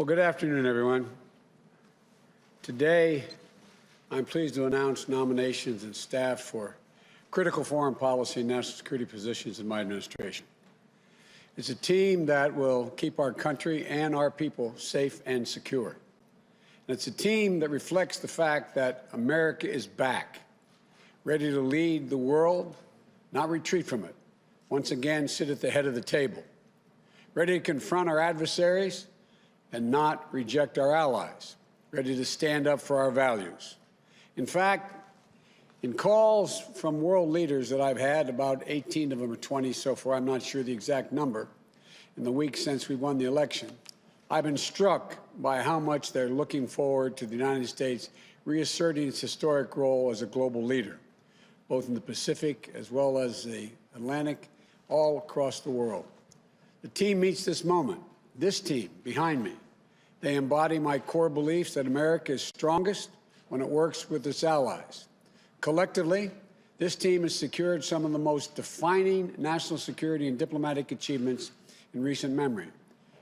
good afternoon, everyone. Today, I'm pleased to announce nominations and staff for critical foreign policy and national security positions in my administration. It's a team that will keep our country and our people safe and secure. And it's a team that reflects the fact that America is back, ready to lead the world, not retreat from it, once again sit at the head of the table, ready to confront our adversaries and not reject our allies, ready to stand up for our values. In fact, in calls from world leaders that I've had, about 18 of them or 20 so far, I'm not sure the exact number, in the weeks since we won the election, I've been struck by how much they're looking forward to the United States reasserting its historic role as a global leader, both in the Pacific as well as the Atlantic, all across the world. The team meets this moment. This team behind me, they embody my core beliefs that America is strongest when it works with its allies. Collectively, this team has secured some of the most defining national security and diplomatic achievements in recent memory,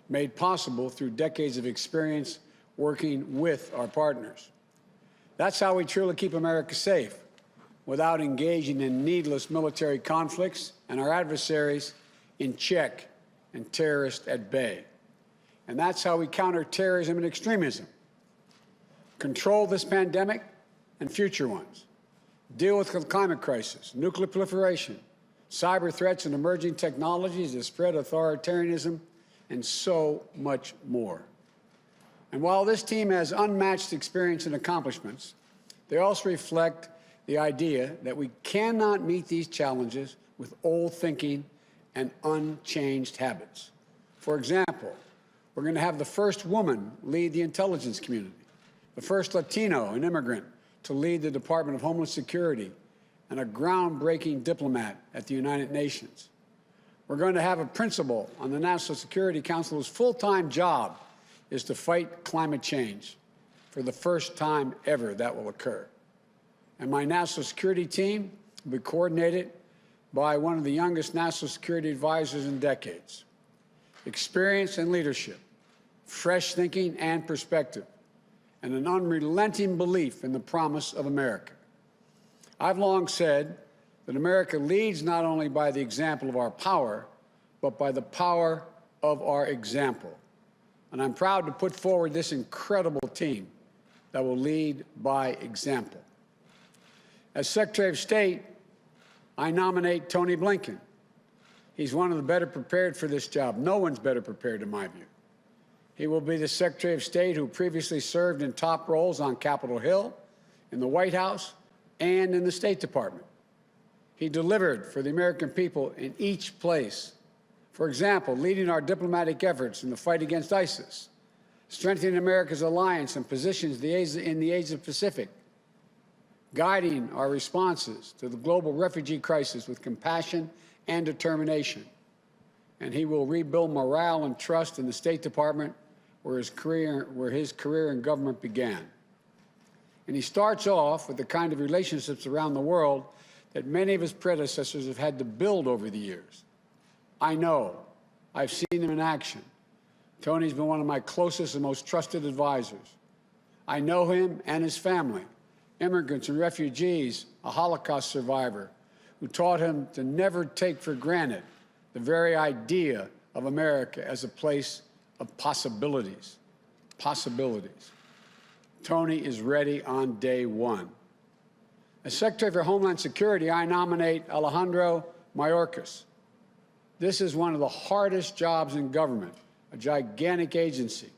made possible through decades of experience working with our partners. That's how we truly keep America safe, without engaging in needless military conflicts and our adversaries in check and terrorists at bay. And that's how we counter terrorism and extremism, control this pandemic and future ones, deal with the climate crisis, nuclear proliferation, cyber threats and emerging technologies that spread authoritarianism, and so much more. And while this team has unmatched experience and accomplishments, they also reflect the idea that we cannot meet these challenges with old thinking and unchanged habits. For example, we're going to have the first woman lead the intelligence community, the first Latino and immigrant to lead the Department of Homeland Security, and a groundbreaking diplomat at the United Nations. We're going to have a principal on the National Security Council whose full-time job is to fight climate change. For the first time ever, that will occur. And my national security team will be coordinated by one of the youngest national security advisors in decades. Experience and leadership, fresh thinking and perspective, and an unrelenting belief in the promise of America. I've long said that America leads not only by the example of our power, but by the power of our example. And I'm proud to put forward this incredible team that will lead by example. As Secretary of State, I nominate Tony Blinken. He's one of the better prepared for this job. No one's better prepared, in my view. He will be the Secretary of State who previously served in top roles on Capitol Hill, in the White House, and in the State Department. He delivered for the American people in each place. For example, leading our diplomatic efforts in the fight against ISIS, strengthening America's alliance and positions in the Asia-Pacific, guiding our responses to the global refugee crisis with compassion and determination. And he will rebuild morale and trust in the State Department, where his career in government began. And he starts off with the kind of relationships around the world that many of his predecessors have had to build over the years. I know. I've seen him in action. Tony's been one of my closest and most trusted advisors. I know him and his family, immigrants and refugees, a Holocaust survivor, who taught him to never take for granted the very idea of America as a place of possibilities. Possibilities. Tony is ready on day one. As Secretary for Homeland Security, I nominate Alejandro Mayorkas. This is one of the hardest jobs in government, a gigantic agency.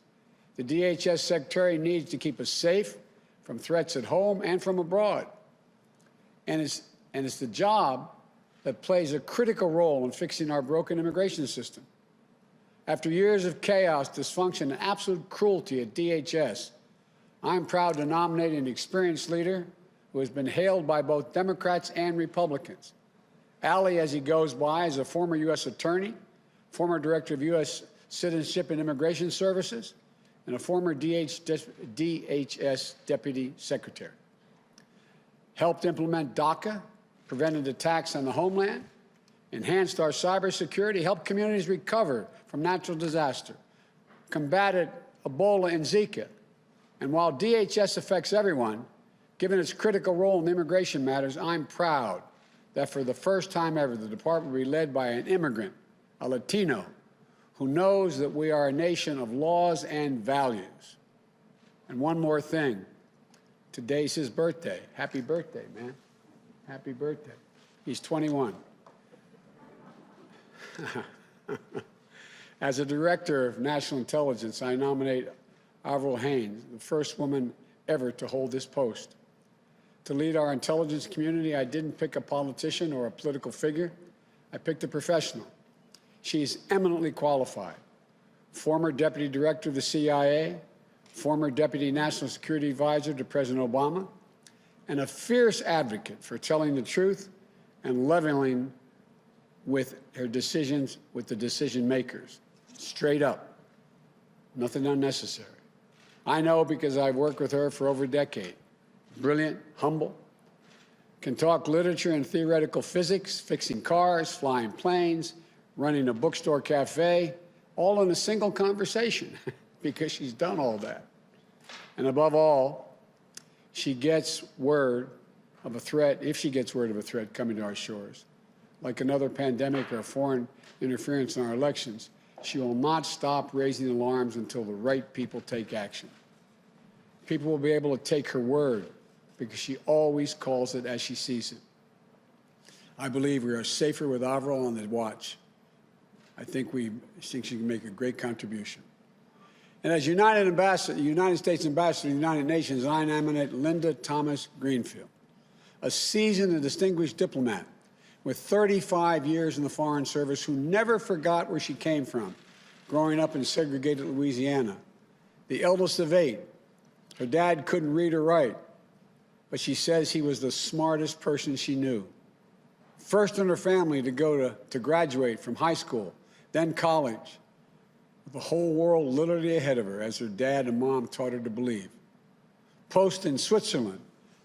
The DHS Secretary needs to keep us safe from threats at home and from abroad. And it's the job that plays a critical role in fixing our broken immigration system. After years of chaos, dysfunction, and absolute cruelty at DHS, I'm proud to nominate an experienced leader who has been hailed by both Democrats and Republicans. Ali, as he goes by, is a former U.S. attorney, former director of U.S. Citizenship and Immigration Services, and a former DHS deputy secretary. Helped implement DACA, prevented attacks on the homeland, enhanced our cybersecurity, helped communities recover from natural disaster, combated Ebola, and Zika. And while DHS affects everyone, given its critical role in immigration matters, I'm proud that for the first time ever, the department will be led by an immigrant, a Latino, who knows that we are a nation of laws and values. And one more thing. Today's his birthday. Happy birthday, man. Happy birthday. He's 21. As a director of national intelligence, I nominate Avril Haines, the first woman ever to hold this post. To lead our intelligence community, I didn't pick a politician or a political figure. I picked a professional. She's eminently qualified. Former deputy director of the CIA, former deputy national security advisor to President Obama, and a fierce advocate for telling the truth and leveling with her decisions with the decision makers. Straight up. Nothing unnecessary. I know because I've worked with her for over a decade. Brilliant, humble, can talk literature and theoretical physics, fixing cars, flying planes, running a bookstore cafe, all in a single conversation because she's done all that. And above all, she gets word of a threat, if she gets word of a threat coming to our shores, like another pandemic or foreign interference in our elections, she will not stop raising alarms until the right people take action. People will be able to take her word because she always calls it as she sees it. I believe we are safer with Avril on the watch. I think she can make a great contribution. And as United States Ambassador to the United Nations, I nominate Linda Thomas-Greenfield, a seasoned and distinguished diplomat with 35 years in the Foreign Service who never forgot where she came from, growing up in segregated Louisiana. The eldest of 8, her dad couldn't read or write, but she says he was the smartest person she knew. First in her family to graduate from high school, then college, with the whole world literally ahead of her, as her dad and mom taught her to believe. Post in Switzerland,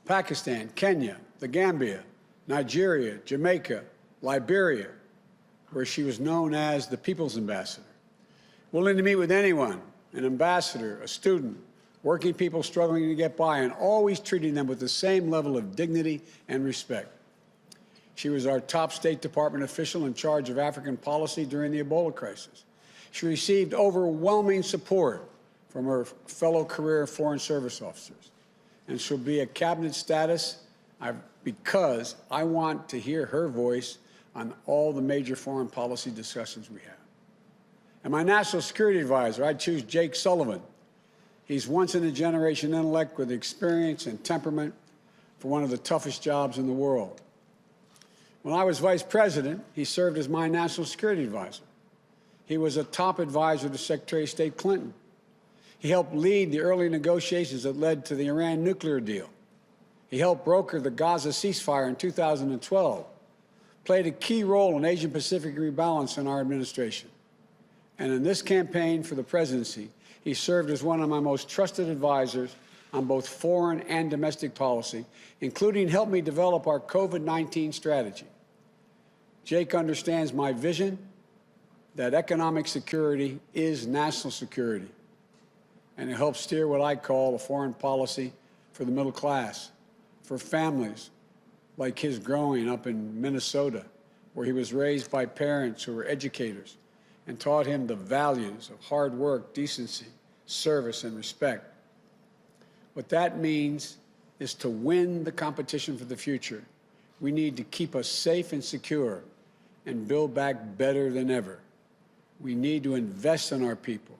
Pakistan, Kenya, the Gambia, Nigeria, Jamaica, Liberia, where she was known as the People's Ambassador. Willing to meet with anyone, an ambassador, a student, working people struggling to get by, and always treating them with the same level of dignity and respect. She was our top State Department official in charge of African policy during the Ebola crisis. She received overwhelming support from her fellow career Foreign Service officers, and she'll be a cabinet status because I want to hear her voice on all the major foreign policy discussions we have. And my national security advisor, I choose Jake Sullivan. He's once-in-a-generation intellect with experience and temperament for one of the toughest jobs in the world. When I was vice president, he served as my national security advisor. He was a top advisor to Secretary of State Clinton. He helped lead the early negotiations that led to the Iran nuclear deal. He helped broker the Gaza ceasefire in 2012, played a key role in Asian-Pacific rebalance in our administration. And in this campaign for the presidency, he served as one of my most trusted advisors on both foreign and domestic policy, including help me develop our COVID-19 strategy. Jake understands my vision that economic security is national security, and it helps steer what I call a foreign policy for the middle class, for families like his growing up in Minnesota, where he was raised by parents who were educators and taught him the values of hard work, decency, service, and respect. What that means is to win the competition for the future, we need to keep us safe and secure and build back better than ever. We need to invest in our people,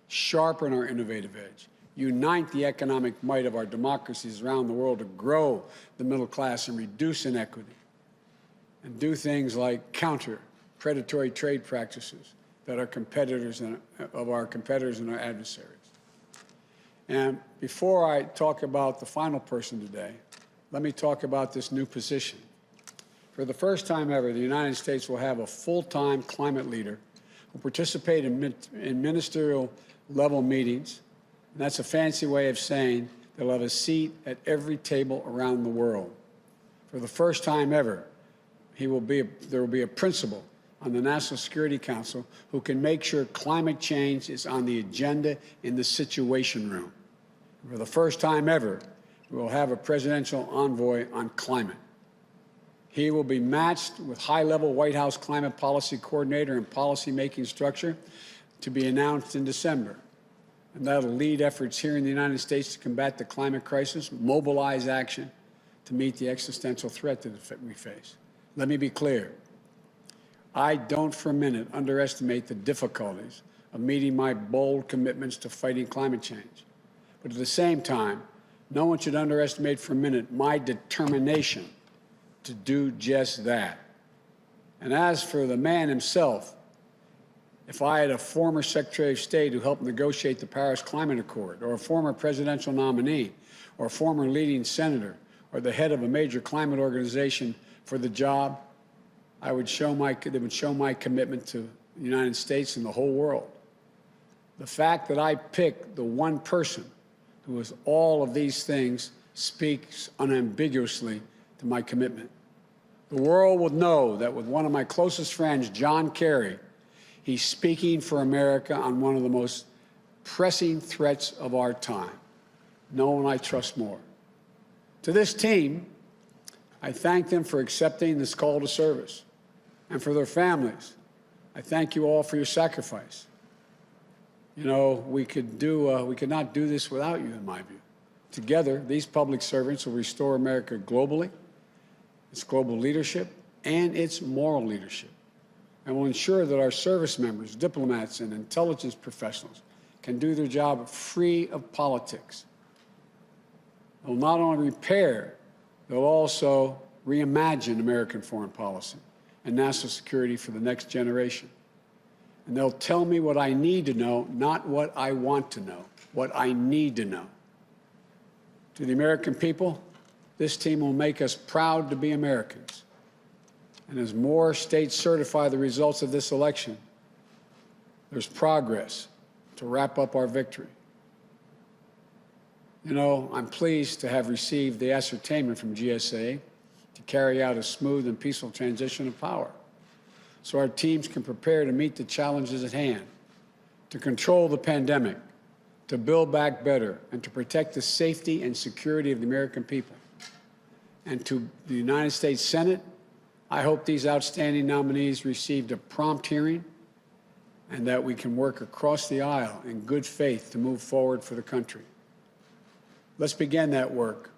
sharpen our innovative edge, unite the economic might of our democracies around the world to grow the middle class and reduce inequity, and do things like counter predatory trade practices that our competitors and our adversaries. And before I talk about the final person today, let me talk about this new position. For the first time ever, the United States will have a full-time climate leader who participate in ministerial-level meetings. And that's a fancy way of saying they'll have a seat at every table around the world. For the first time ever, there will be a principal on the National Security Council who can make sure climate change is on the agenda in the Situation Room. For the first time ever, we will have a presidential envoy on climate. He will be matched with high-level White House climate policy coordinator and policy-making structure to be announced in December. And that'll lead efforts here in the United States to combat the climate crisis, mobilize action to meet the existential threat that we face. Let me be clear. I don't for a minute underestimate the difficulties of meeting my bold commitments to fighting climate change. But at the same time, no one should underestimate for a minute my determination to do just that. And as for the man himself, if I had a former Secretary of State who helped negotiate the Paris Climate Accord, or a former presidential nominee, or a former leading senator, or the head of a major climate organization for the job, they would show my commitment to the United States and the whole world. The fact that I picked the one person who is all of these things speaks unambiguously to my commitment. The world will know that with one of my closest friends, John Kerry, he's speaking for America on one of the most pressing threats of our time. No one I trust more. To this team, I thank them for accepting this call to service. And for their families, I thank you all for your sacrifice. You know, we could not do this without you, in my view. Together, these public servants will restore America globally, its global leadership, and its moral leadership, and will ensure that our service members, diplomats, and intelligence professionals can do their job free of politics. They'll not only repair, they'll also reimagine American foreign policy and national security for the next generation. And they'll tell me what I need to know, not what I want to know, what I need to know. To the American people, this team will make us proud to be Americans. And as more states certify the results of this election, there's progress to wrap up our victory. You know, I'm pleased to have received the ascertainment from GSA to carry out a smooth and peaceful transition of power, so our teams can prepare to meet the challenges at hand, to control the pandemic, to build back better, and to protect the safety and security of the American people. And to the United States Senate, I hope these outstanding nominees received a prompt hearing and that we can work across the aisle in good faith to move forward for the country. Let's begin that work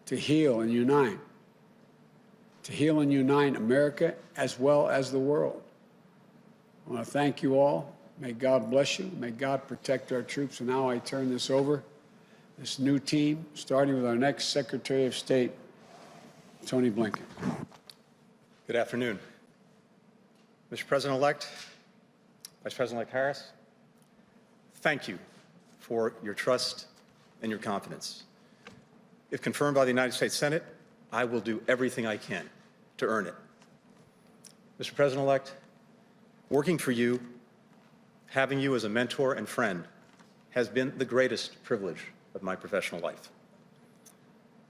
to heal and unite America as well as the world. I want to thank you all. May God bless you. May God protect our troops. And now I turn this over, this new team, starting with our next Secretary of State, Tony Blinken. Good afternoon. Mr. President-elect, Vice President-elect Harris, thank you for your trust and your confidence. If confirmed by the United States Senate, I will do everything I can to earn it. Mr. President-elect, working for you, having you as a mentor and friend, has been the greatest privilege of my professional life.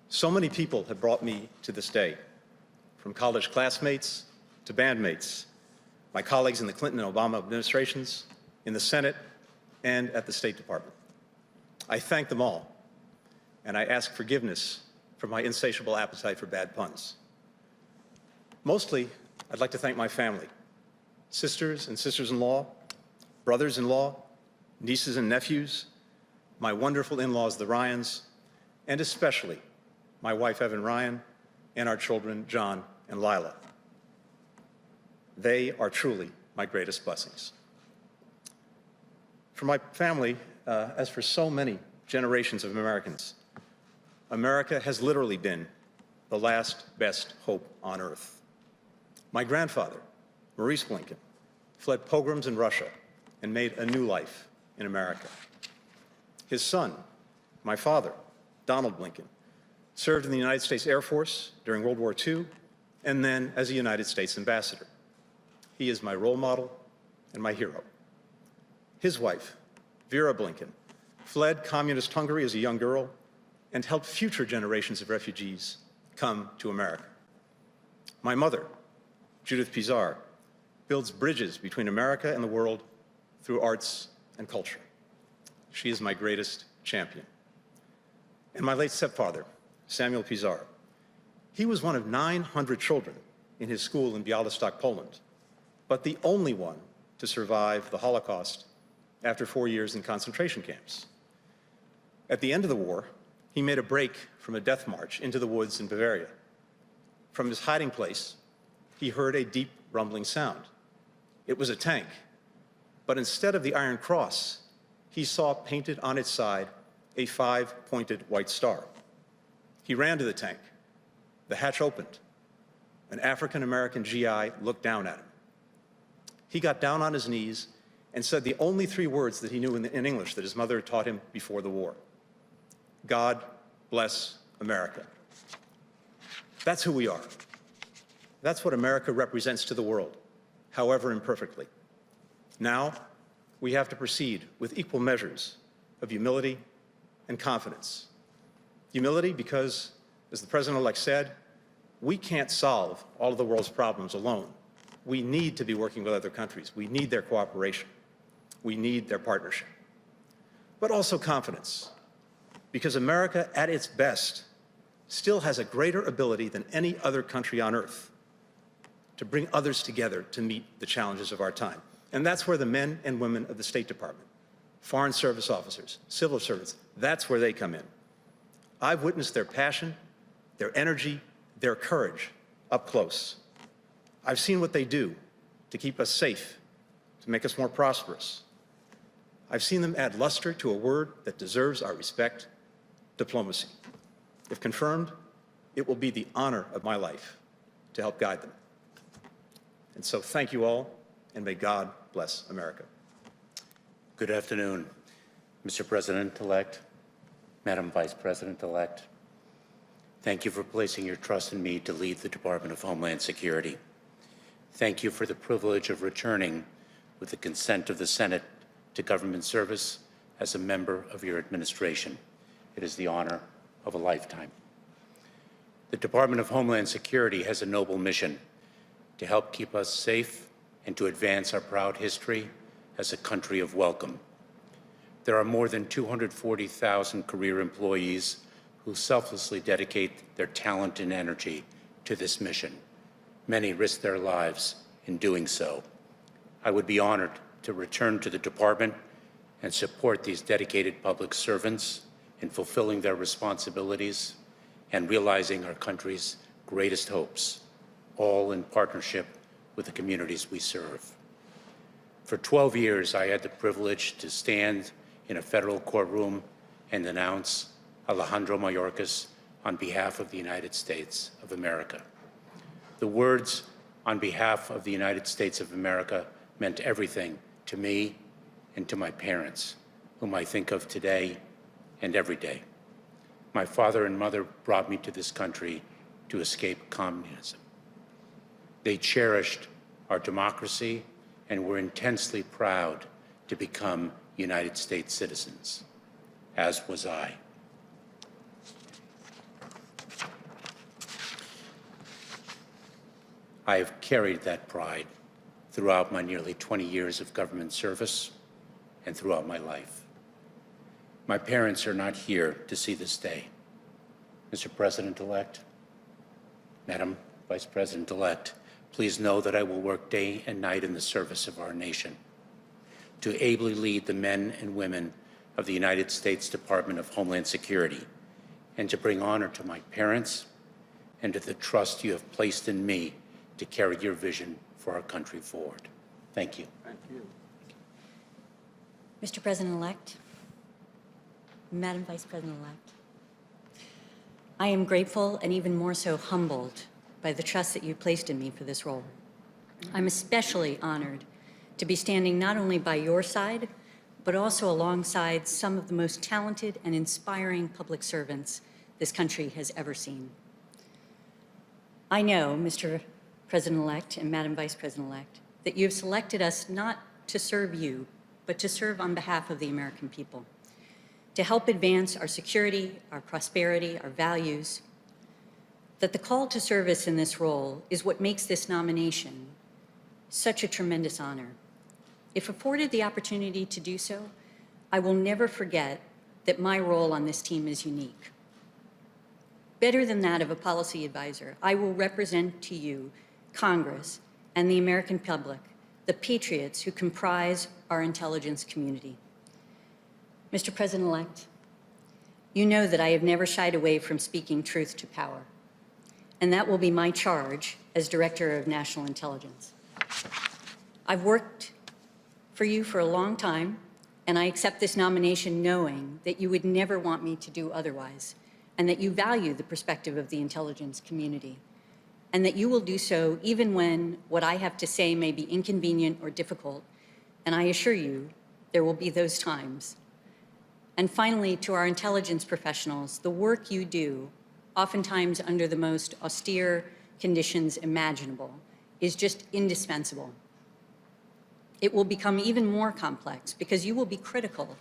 So many people have brought me to this day, from college classmates to bandmates, my colleagues in the Clinton and Obama administrations, in the Senate, and at the State Department. I thank them all, and I ask forgiveness for my insatiable appetite for bad puns. Mostly, I'd like to thank my family, sisters and sisters-in-law, brothers-in-law, nieces and nephews, my wonderful in-laws, the Ryans, and especially my wife, Evan Ryan, and our children, John and Lila. They are truly my greatest blessings. For my family, as for so many generations of Americans, America has literally been the last best hope on earth. My grandfather, Maurice Blinken, fled pogroms in Russia and made a new life in America. His son, my father, Donald Blinken, served in the United States Air Force during World War II and then as a United States ambassador. He is my role model and my hero. His wife, Vera Blinken, fled communist Hungary as a young girl and helped future generations of refugees come to America. My mother, Judith Pizarro, builds bridges between America and the world through arts and culture. She is my greatest champion. And my late stepfather, Samuel Pizarro, he was one of 900 children in his school in Białystok, Poland, but the only one to survive the Holocaust after 4 years in concentration camps. At the end of the war, he made a break from a death march into the woods in Bavaria. From his hiding place, he heard a deep rumbling sound. It was a tank, but instead of the Iron Cross, he saw painted on its side a 5-pointed white star. He ran to the tank. The hatch opened. An African-American GI looked down at him. He got down on his knees and said the only 3 words that he knew in English that his mother had taught him before the war. God bless America. That's who we are. That's what America represents to the world, however imperfectly. Now, we have to proceed with equal measures of humility and confidence. Humility because, as the President-elect said, we can't solve all of the world's problems alone. We need to be working with other countries. We need their cooperation. We need their partnership. But also confidence, because America, at its best, still has a greater ability than any other country on earth to bring others together to meet the challenges of our time. And that's where the men and women of the State Department, Foreign Service officers, civil servants, that's where they come in. I've witnessed their passion, their energy, their courage up close. I've seen what they do to keep us safe, to make us more prosperous. I've seen them add luster to a word that deserves our respect, diplomacy. If confirmed, it will be the honor of my life to help guide them. And so thank you all, and may God bless America. Good afternoon, Mr. President-elect, Madam Vice President-elect. Thank you for placing your trust in me to lead the Department of Homeland Security. Thank you for the privilege of returning, with the consent of the Senate, to government service as a member of your administration. It is the honor of a lifetime. The Department of Homeland Security has a noble mission to help keep us safe and to advance our proud history as a country of welcome. There are more than 240,000 career employees who selflessly dedicate their talent and energy to this mission. Many risk their lives in doing so. I would be honored to return to the department and support these dedicated public servants in fulfilling their responsibilities and realizing our country's greatest hopes, all in partnership with the communities we serve. For 12 years, I had the privilege to stand in a federal courtroom and announce Alejandro Mayorkas on behalf of the United States of America. The words, "on behalf of the United States of America," meant everything to me and to my parents, whom I think of today and every day. My father and mother brought me to this country to escape communism. They cherished our democracy and were intensely proud to become United States citizens, as was I. I have carried that pride throughout my nearly 20 years of government service and throughout my life. My parents are not here to see this day. Mr. President-elect, Madam Vice President-elect, please know that I will work day and night in the service of our nation to ably lead the men and women of the United States Department of Homeland Security and to bring honor to my parents and to the trust you have placed in me to carry your vision for our country forward. Thank you. Thank you. Mr. President-elect, Madam Vice President-elect, I am grateful and even more so humbled by the trust that you placed in me for this role. I'm especially honored to be standing not only by your side, but also alongside some of the most talented and inspiring public servants this country has ever seen. I know, Mr. President-elect and Madam Vice President-elect, that you have selected us not to serve you, but to serve on behalf of the American people, to help advance our security, our prosperity, our values, that the call to service in this role is what makes this nomination such a tremendous honor. If afforded the opportunity to do so, I will never forget that my role on this team is unique. Better than that of a policy advisor, I will represent to you, Congress, and the American public, the patriots who comprise our intelligence community. Mr. President-elect, you know that I have never shied away from speaking truth to power, and that will be my charge as Director of National Intelligence. I've worked for you for a long time, and I accept this nomination knowing that you would never want me to do otherwise, and that you value the perspective of the intelligence community, and that you will do so even when what I have to say may be inconvenient or difficult, and I assure you there will be those times. And finally, to our intelligence professionals, the work you do, oftentimes under the most austere conditions imaginable, is just indispensable. It will become even more complex because you will be critical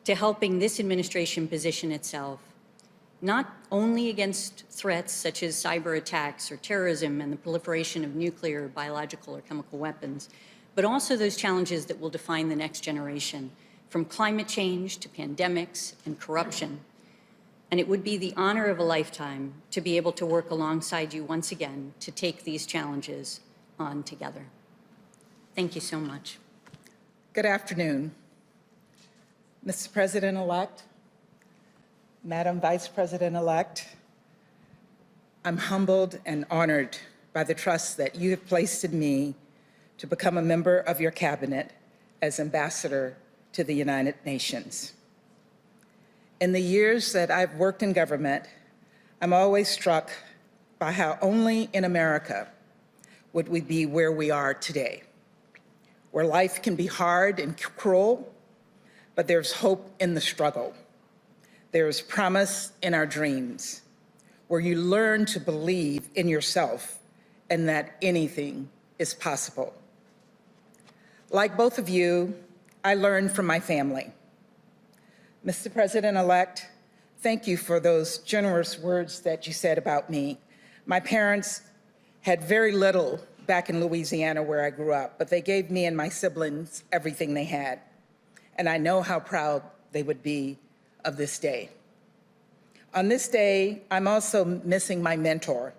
to helping this administration position itself not only against threats such as cyber attacks or terrorism and the proliferation of nuclear, biological, or chemical weapons, but also those challenges that will define the next generation, from climate change to pandemics and corruption. And it would be the honor of a lifetime to be able to work alongside you once again to take these challenges on together. Thank you so much. Good afternoon. Mr. President-elect, Madam Vice President-elect, I'm humbled and honored by the trust that you have placed in me to become a member of your cabinet as ambassador to the United Nations. In the years that I've worked in government, I'm always struck by how only in America would we be where we are today, where life can be hard and cruel, but there's hope in the struggle. There's promise in our dreams, where you learn to believe in yourself and that anything is possible. Like both of you, I learned from my family. Mr. President-elect, thank you for those generous words that you said about me. My parents had very little back in Louisiana where I grew up, but they gave me and my siblings everything they had. And I know how proud they would be of this day. On this day, I'm also missing my mentor,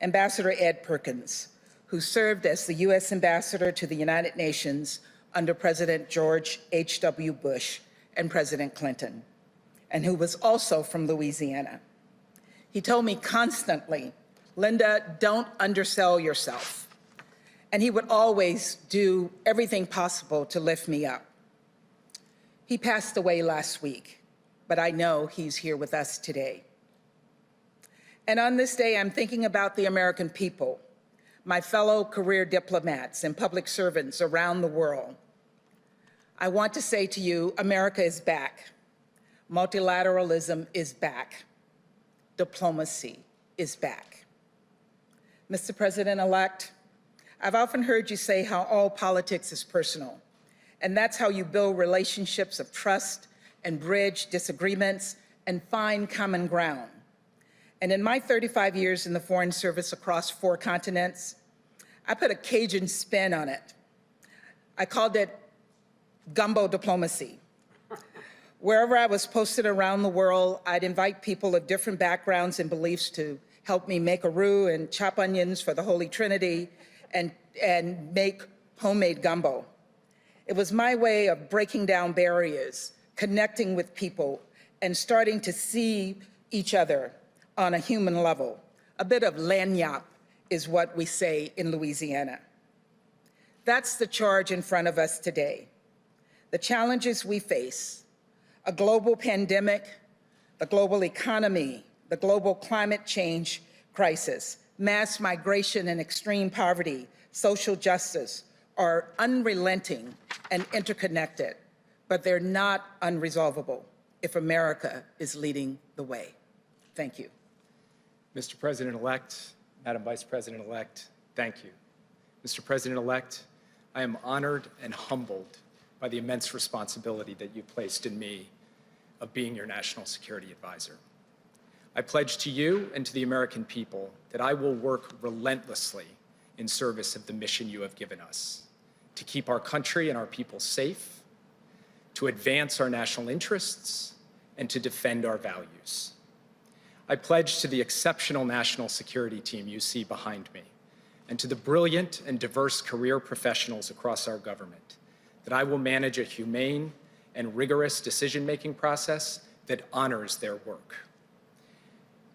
Ambassador Ed Perkins, who served as the U.S. Ambassador to the United Nations under President George H.W. Bush and President Clinton, and who was also from Louisiana. He told me constantly, Linda, don't undersell yourself. And he would always do everything possible to lift me up. He passed away last week, but I know he's here with us today. And on this day, I'm thinking about the American people, my fellow career diplomats and public servants around the world. I want to say to you, America is back. Multilateralism is back. Diplomacy is back. Mr. President-elect, I've often heard you say how all politics is personal, and that's how you build relationships of trust and bridge disagreements and find common ground. And in my 35 years in the Foreign Service across 4 continents, I put a Cajun spin on it. I called it gumbo diplomacy. Wherever I was posted around the world, I'd invite people of different backgrounds and beliefs to help me make a roux and chop onions for the Holy Trinity and make homemade gumbo. It was my way of breaking down barriers, connecting with people, and starting to see each other on a human level. A bit of lagniappe is what we say in Louisiana. That's the charge in front of us today. The challenges we face, a global pandemic, the global economy, the global climate change crisis, mass migration and extreme poverty, social justice, are unrelenting and interconnected, but they're not unresolvable if America is leading the way. Thank you. Mr. President-elect, Madam Vice President-elect, thank you. Mr. President-elect, I am honored and humbled by the immense responsibility that you placed in me of being your national security advisor. I pledge to you and to the American people that I will work relentlessly in service of the mission you have given us, to keep our country and our people safe, to advance our national interests, and to defend our values. I pledge to the exceptional national security team you see behind me, and to the brilliant and diverse career professionals across our government, that I will manage a humane and rigorous decision-making process that honors their work.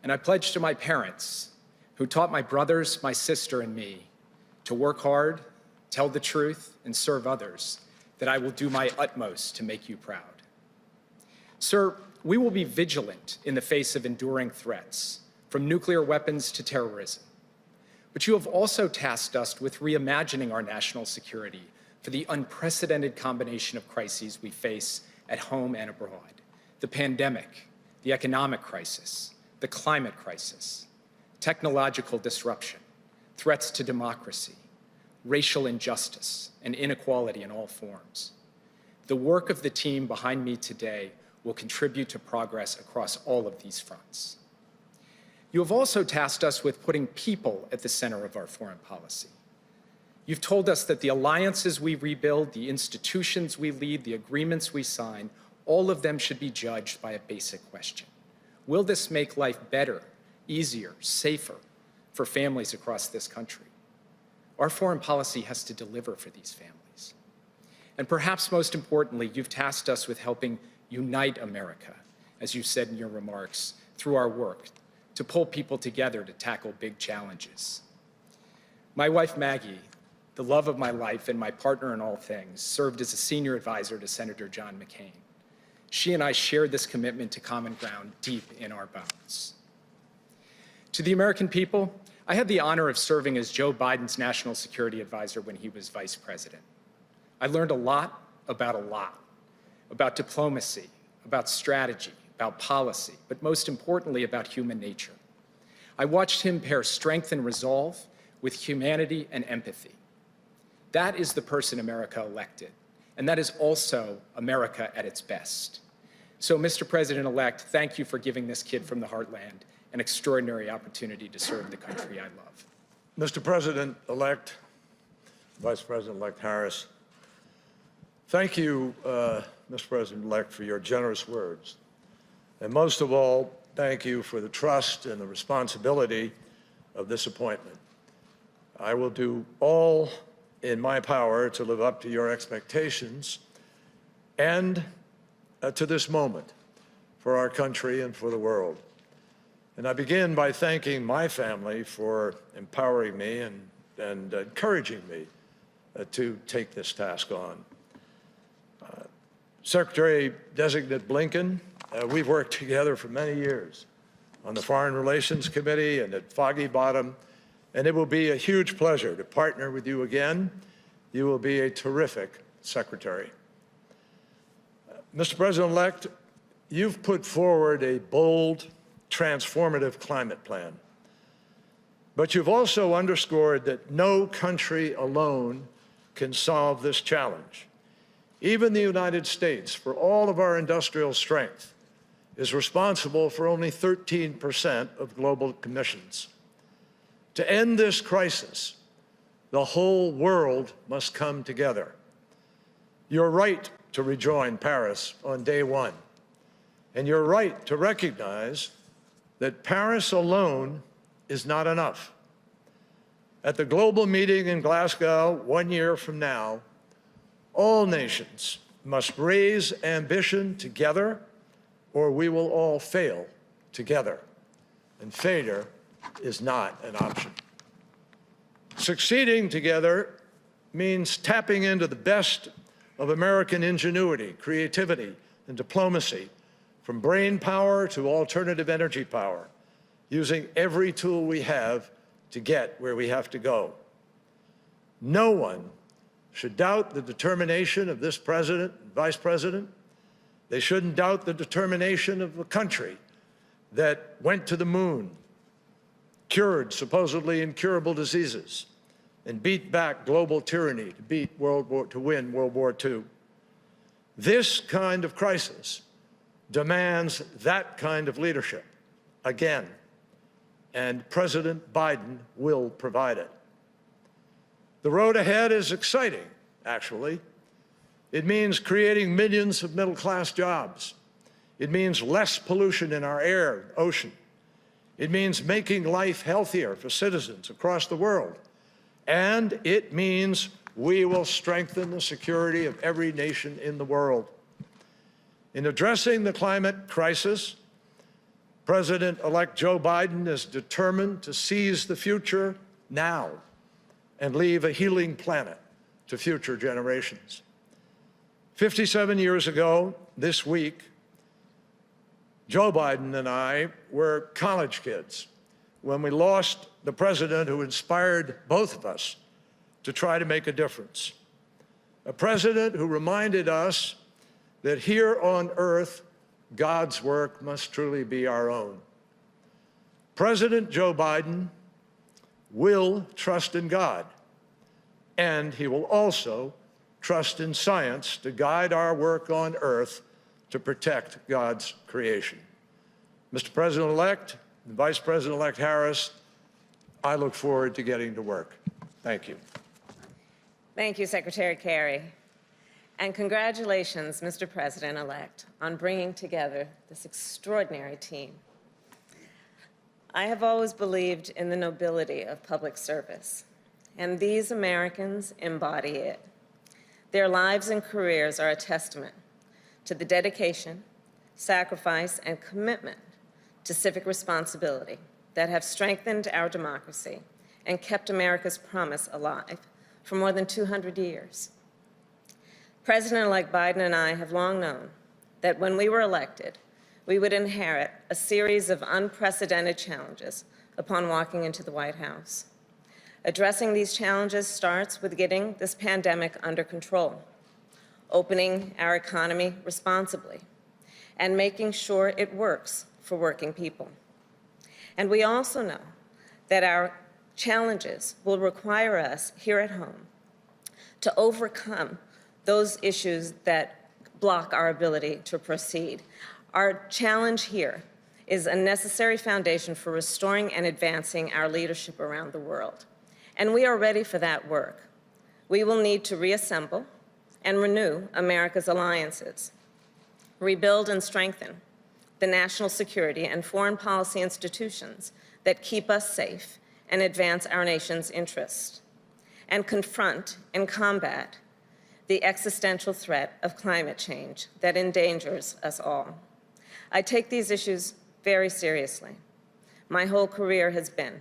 And I pledge to my parents, who taught my brothers, my sister, and me to work hard, tell the truth, and serve others, that I will do my utmost to make you proud. Sir, we will be vigilant in the face of enduring threats, from nuclear weapons to terrorism. But you have also tasked us with reimagining our national security for the unprecedented combination of crises we face at home and abroad: the pandemic, the economic crisis, the climate crisis, technological disruption, threats to democracy, racial injustice, and inequality in all forms. The work of the team behind me today will contribute to progress across all of these fronts. You have also tasked us with putting people at the center of our foreign policy. You've told us that the alliances we rebuild, the institutions we lead, the agreements we sign, all of them should be judged by a basic question: will this make life better, easier, safer for families across this country? Our foreign policy has to deliver for these families. And perhaps most importantly, you've tasked us with helping unite America, as you said in your remarks, through our work to pull people together to tackle big challenges. My wife, Maggie, the love of my life and my partner in all things, served as a senior advisor to Senator John McCain. She and I shared this commitment to common ground deep in our bones. To the American people, I had the honor of serving as Joe Biden's national security advisor when he was vice president. I learned a lot, about diplomacy, about strategy, about policy, but most importantly, about human nature. I watched him pair strength and resolve with humanity and empathy. That is the person America elected, and that is also America at its best. So, Mr. President-elect, thank you for giving this kid from the heartland an extraordinary opportunity to serve the country I love. Mr. President-elect, Vice President-elect Harris, thank you, Mr. President-elect, for your generous words. And most of all, thank you for the trust and the responsibility of this appointment. I will do all in my power to live up to your expectations and to this moment for our country and for the world. And I begin by thanking my family for empowering me and encouraging me to take this task on. Secretary-designate Blinken, we've worked together for many years on the Foreign Relations Committee and at Foggy Bottom, and it will be a huge pleasure to partner with you again. You will be a terrific secretary. Mr. President-elect, you've put forward a bold, transformative climate plan. But you've also underscored that no country alone can solve this challenge. Even the United States, for all of our industrial strength, is responsible for only 13% of global emissions. To end this crisis, the whole world must come together. You're right to rejoin Paris on day one, and you're right to recognize that Paris alone is not enough. At the global meeting in Glasgow 1 year from now, all nations must raise ambition together, or we will all fail together. And failure is not an option. Succeeding together means tapping into the best of American ingenuity, creativity, and diplomacy, from brain power to alternative energy power, using every tool we have to get where we have to go. No one should doubt the determination of this president and vice president. They shouldn't doubt the determination of a country that went to the moon, cured supposedly incurable diseases, and beat back global tyranny to win World War II. This kind of crisis demands that kind of leadership again, and President Biden will provide it. The road ahead is exciting, actually. It means creating millions of middle-class jobs. It means less pollution in our air, ocean. It means making life healthier for citizens across the world. And it means we will strengthen the security of every nation in the world. In addressing the climate crisis, President-elect Joe Biden is determined to seize the future now and leave a healing planet to future generations. 57 years ago this week, Joe Biden and I were college kids when we lost the president who inspired both of us to try to make a difference. A president who reminded us that here on earth, God's work must truly be our own. President Joe Biden will trust in God, and he will also trust in science to guide our work on earth to protect God's creation. Mr. President-elect and Vice President-elect Harris, I look forward to getting to work. Thank you. Thank you, Secretary Kerry. And congratulations, Mr. President-elect, on bringing together this extraordinary team. I have always believed in the nobility of public service, and these Americans embody it. Their lives and careers are a testament to the dedication, sacrifice, and commitment to civic responsibility that have strengthened our democracy and kept America's promise alive for more than 200 years. President-elect Biden and I have long known that when we were elected, we would inherit a series of unprecedented challenges upon walking into the White House. Addressing these challenges starts with getting this pandemic under control, opening our economy responsibly, and making sure it works for working people. And we also know that our challenges will require us here at home to overcome those issues that block our ability to proceed. Our challenge here is a necessary foundation for restoring and advancing our leadership around the world. And we are ready for that work. We will need to reassemble and renew America's alliances, rebuild and strengthen the national security and foreign policy institutions that keep us safe and advance our nation's interests, and confront and combat the existential threat of climate change that endangers us all. I take these issues very seriously. My whole career has been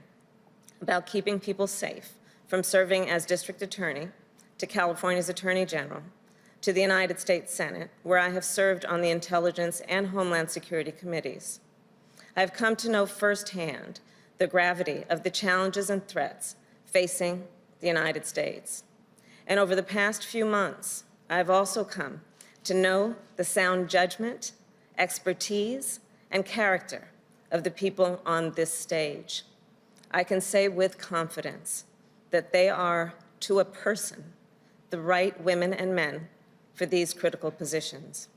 about keeping people safe, from serving as district attorney to California's Attorney General to the United States Senate, where I have served on the Intelligence and Homeland Security committees. I have come to know firsthand the gravity of the challenges and threats facing the United States. And over the past few months, I have also come to know the sound judgment, expertise, and character of the people on this stage. I can say with confidence that they are, to a person, the right women and men for these critical positions.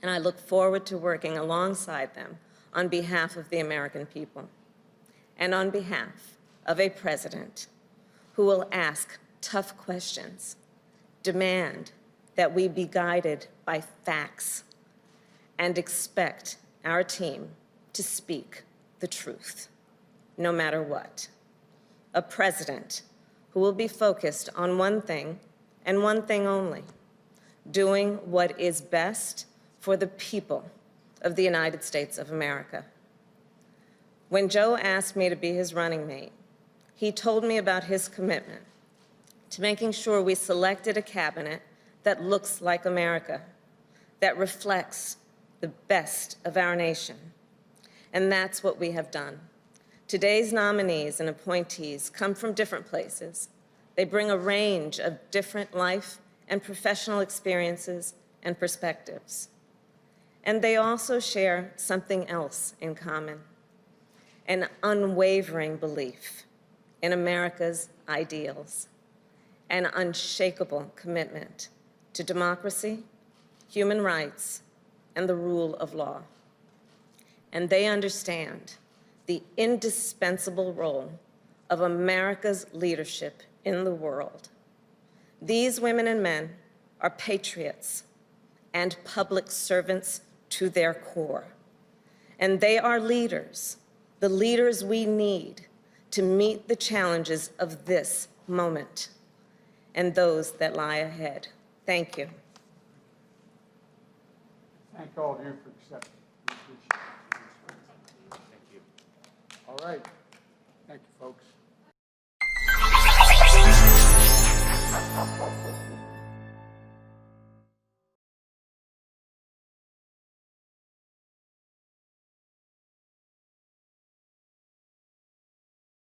And I look forward to working alongside them on behalf of the American people and on behalf of a president who will ask tough questions, demand that we be guided by facts, and expect our team to speak the truth, no matter what. A president who will be focused on one thing and one thing only, doing what is best for the people of the United States of America. When Joe asked me to be his running mate, he told me about his commitment to making sure we selected a cabinet that looks like America, that reflects the best of our nation. And that's what we have done. Today's nominees and appointees come from different places. They bring a range of different life and professional experiences and perspectives. And they also share something else in common, an unwavering belief in America's ideals, an unshakable commitment to democracy, human rights, and the rule of law. And they understand the indispensable role of America's leadership in the world. These women and men are patriots and public servants to their core. And they are leaders, the leaders we need to meet the challenges of this moment and those that lie ahead. Thank you. Thank all of you for accepting. We appreciate it. Thank you. All right. Thank you, folks.